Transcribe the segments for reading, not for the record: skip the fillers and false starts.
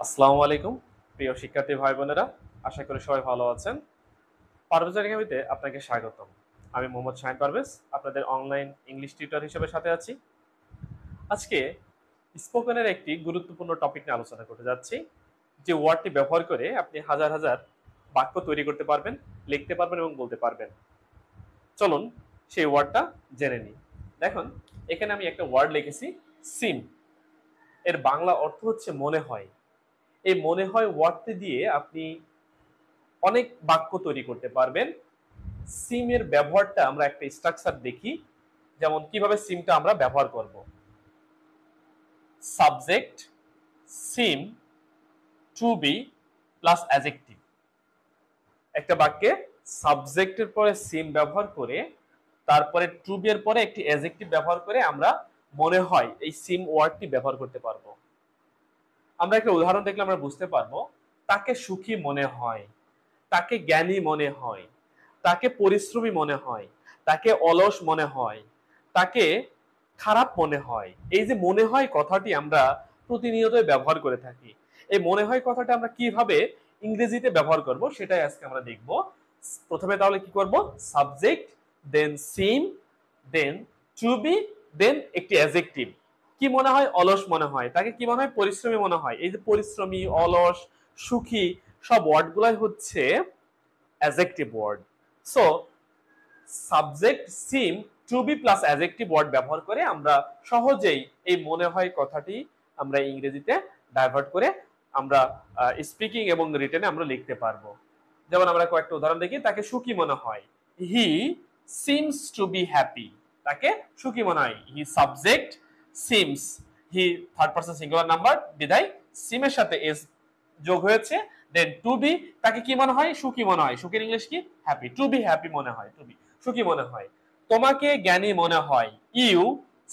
আসসালামু আলাইকুম প্রিয় শিক্ষার্থী ভাই বোনেরা, আশা করি সবাই ভালো আছেন। পারভেজ একাডেমিতে আপনাকে স্বাগতম। আমি মোহাম্মদ শাহিন পারভেজ, আপনাদের অনলাইন ইংলিশ টিউটর হিসেবে সাথে আছি। আজকে স্পোকেনের একটি গুরুত্বপূর্ণ টপিক নিয়ে আলোচনা করতে যাচ্ছি, যে ওয়ার্ডটি ব্যবহার করে আপনি হাজার হাজার বাক্য তৈরি করতে পারবেন, লিখতে পারবেন এবং বলতে পারবেন। চলুন সেই ওয়ার্ডটা জেনে নিই। দেখুন, এখানে আমি একটা ওয়ার্ড লিখেছি, সিম। এর বাংলা অর্থ হচ্ছে মনে হয়। এই মনে হয় ওয়ার্ডটি দিয়ে আপনি অনেক বাক্য তৈরি করতে পারবেন। সিমের ব্যবহারটা আমরা একটা স্ট্রাকচার দেখি, যেমন কিভাবে সিমটা আমরা ব্যবহার করব। Subject seem to be plus adjective. একটা বাক্যে সাবজেক্টের পরে সিম ব্যবহার করে, তারপরে টু বি এর পরে একটি অ্যাডজেক্টিভ ব্যবহার করে আমরা মনে হয় এই সিম ওয়ার্ডটি ব্যবহার করতে পারবো। আমরা একটা উদাহরণ দেখলে আমরা বুঝতে পারবো, তাকে সুখী মনে হয়, তাকে জ্ঞানী মনে হয়, তাকে পরিশ্রমী মনে হয়, তাকে অলস মনে হয়, তাকে খারাপ মনে হয়। এই যে মনে হয় কথাটি আমরা প্রতিনিয়ত ব্যবহার করে থাকি। এই মনে হয় কথাটা আমরা কিভাবে ইংরেজিতে ব্যবহার করব সেটাই আজকে আমরা দেখব। প্রথমে তাহলে কি করব, সাবজেক্ট, দেন সিম, দেন টু বি, দেন একটি অ্যাডজেক্টিভ। কি মনে হয়, অলস মনে হয়, তাকে কি মনে হয়, পরিশ্রমী মনে হয়। এই যে পরিশ্রমী, অলস, সুখী সব ওয়ার্ডগুলাই হচ্ছে adjective word. So subject seem to be plus adjective word ব্যবহার করে আমরা সহজেই এই মনে হয় কথাটি আমরা ইংরেজিতে ডাইভার্ট করে আমরা স্পিকিং এবং রিটেনে আমরা লিখতে পারবো। যেমন আমরা কয়েকটা উদাহরণ দেখি। তাকে সুখী মনে হয়, he seems to be happy. তাকে সুখী মনে হয়, he subject seems, he third person singular number বিদায় সিমের সাথে এস যোগ হয়েছে। দেন টু বি, তাকে কি মনে হয়, সুখী মনে হয়। সুখীর ইংলিশ কি, হ্যাপি। টু বি হ্যাপি মনে হয়, টু বি সুখী মনে হয়। তোমাকে জ্ঞানী মনে হয়, you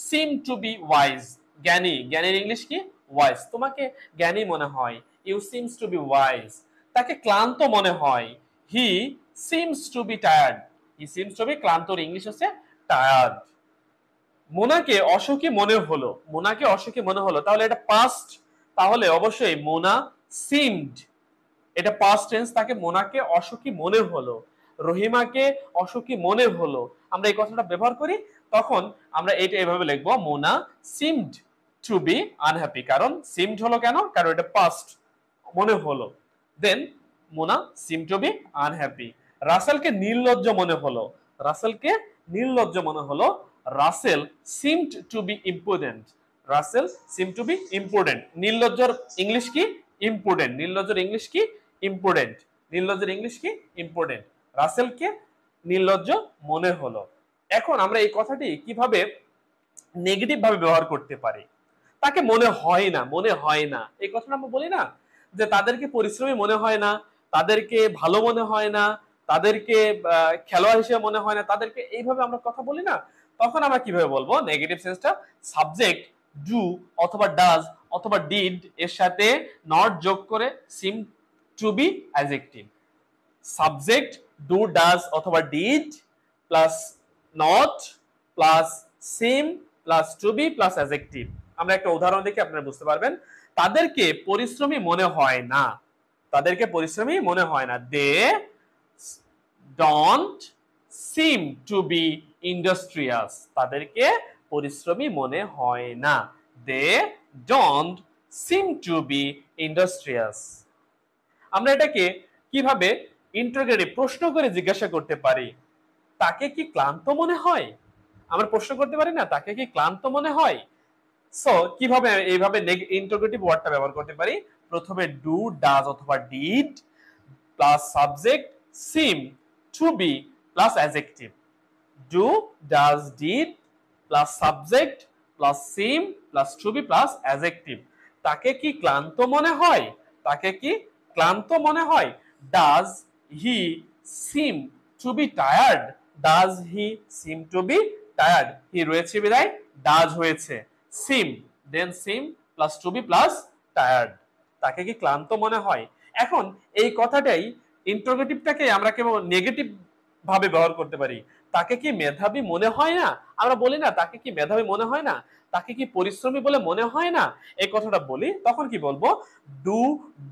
seem to be wise. জ্ঞানী, জ্ঞানীর ইংলিশ কি, ওয়াইজ। তোমাকে জ্ঞানী মনে হয়, you seems to be wise. তাকে ক্লান্ত মনে হয়, he seems to be tired. He seems to be, ক্লান্তর ইংলিশ হচ্ছে টায়ার্ড। মোনাকে অসুখী মনে হলো, মোনাকে অসুখী মনে হলো, তাহলে এটা পাস্ট। তাহলে অবশ্যই মোনা সিমড, এটা পাস্ট টেন্স। তাকে মোনাকে অসুখী মনে হলো, রহিমাকে অসুখী মনে হলো। আমরা এই কথাটা ব্যবহার করি, তখন আমরা এটা এভাবে লিখবো, Mona seemed to be unhappy. কারণ সিমড হলো কেন, কারণ এটা পাস্ট, মনে হলো। Then Mona seem to be unhappy. রাসেলকে নির্লজ্জ মনে হলো, রাসেলকে নির্লজ্জ মনে হলো। Russell seemed to be important, Russell seem to be important. নির্লজ্জর ইংলিশ কি, ইম্পোর্টেন্ট। নির্লজ্জর ইংলিশ কি, ইম্পোর্টেন্ট। নির্লজ্জের ইংলিশ কি, ইম্পোর্টেন্ট। রাসেলকে নির্লজ্জ মনে হলো। এখন আমরা এই কথাটি কিভাবে নেগেটিভ ভাবে ব্যবহার করতে পারি। তাকে মনে হয় না, মনে হয় না, এই কথাটা আমরা বলি না, যে তাদেরকে পরিশ্রমী মনে হয় না, তাদেরকে ভালো মনে হয় না, তাদেরকে খেলোয়াড় হিসেবে মনে হয় না, তাদেরকে এইভাবে আমরা কথা বলি না। তখন আমরা কিভাবে বলবো নেগেটিভ সেন্সটা, সাবজেক্ট ডু অথবা ডাজ অথবা ডিড এর সাথে নট যোগ করে seem to be adjective. Subject do does অথবা did plus not plus seem plus to be plus adjective. আমরা একটা উদাহরণ দেখে আপনারা বুঝতে পারবেন। তাদেরকে পরিশ্রমী মনে হয় না, তাদেরকে পরিশ্রমী মনে হয় না। They don't seem to be industrious, তাদেরকে পরিশ্রমী মনে হয় না। They don't seem to be industrious. আমরা এটাকে কিভাবে ইন্টারোগেটিভ প্রশ্ন করে জিজ্ঞাসা করতে পারি। তাকে কি ক্লান্ত মনে হয়, আমরা প্রশ্ন করতে পারি না, তাকে কি ক্লান্ত মনে হয়। সো কিভাবে এইভাবে ইন্টারোগেটিভ ওয়ার্ডটা ব্যবহার করতে পারি। প্রথমে ডু ডাজ অথবা did plus subject seem to be plus adjective. Do does did plus subject plus seem plus to be plus adjective. তাকে কি ক্লান্ত মনে হয়, তাকে কি ক্লান্ত মনে হয়। Does he seem to be tired, does he seem to be tired. He রয়েছে বিদায় ডাজ হয়েছে। Seem, then seem plus to be plus tired. তাকে কি ক্লান্ত মনে হয়। এখন এই কথাটাই ইন্টারোগেটিভটাকে আমরা কেবল নেগেটিভ ভাবে ব্যবহার করতে পারি। তাকে কি মেধাবী মনে হয় না? আমরা বলি না তাকে কি মেধাবী মনে হয় না, তাকে কি পরিশ্রমী বলে মনে হয় না, এই কথাটা বলি তখন কি বলবো, ডু,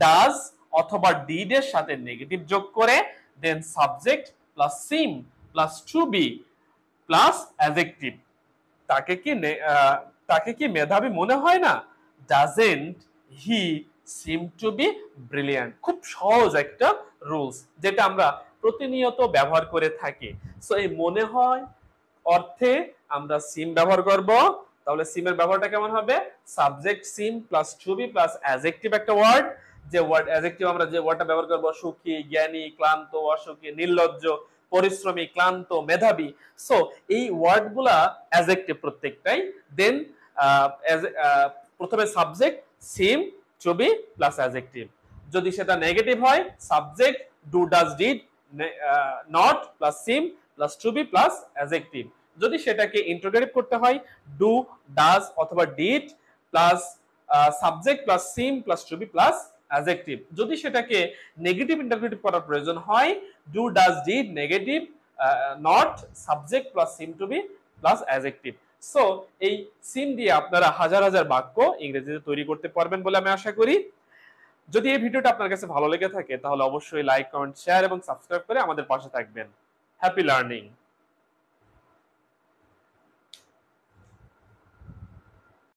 ডাজ অথবা ডিড এর সাথে নেগেটিভ যোগ করে দেন subject plus seem plus to be plus adjective. তাকে কি তাকে কি মেধাবী মনে হয় না, doesn't he seem to be brilliant. খুব সহজ একটা রুলস যেটা আমরা প্রতিনিয়ত ব্যবহার করে থাকি। সো এই মনে হয় অর্থে আমরা সিম ব্যবহার করব। তাহলে সিমের ব্যবহারটা কেমন হবে, subject seem plus to be plus adjective একটা ওয়ার্ড, যে ওয়ার্ড অ্যাডজেক্টিভ আমরা যে ওয়ার্ডটা ব্যবহার করব সুখী, জ্ঞানী, ক্লান্ত, অসুখী, নির্লজ্জ, পরিশ্রমী, ক্লান্ত, মেধাবী। সো এই ওয়ার্ডগুলা অ্যাডজেক্টিভ প্রত্যেকটাই। দেন প্রথমে subject seem to be plus adjective. যদি সেটা নেগেটিভ হয় subject do, does, did, not plus seem plus to be plus adjective. যদি সেটাকে ইন্টারোগেটিভ করতে হয় ডু, ডাজ অথবা did plus subject plus seem plus to be plus adjective. যদি সেটাকে নেগেটিভ ইন্টারোগেটিভ করার প্রয়োজন হয় do, does, did negative, not subject plus seem to be plus adjective. So এই সিম দিয়ে আপনারা হাজার হাজার বাক্য ইংরেজিতে তৈরি করতে পারবেন বলে আমি আশা করি। যদি এই ভিডিওটা আপনার কাছে ভালো লেগে থাকে তাহলে অবশ্যই লাইক, কমেন্ট, শেয়ার এবং সাবস্ক্রাইব করে আমাদের পাশে থাকবেন। Happy learning.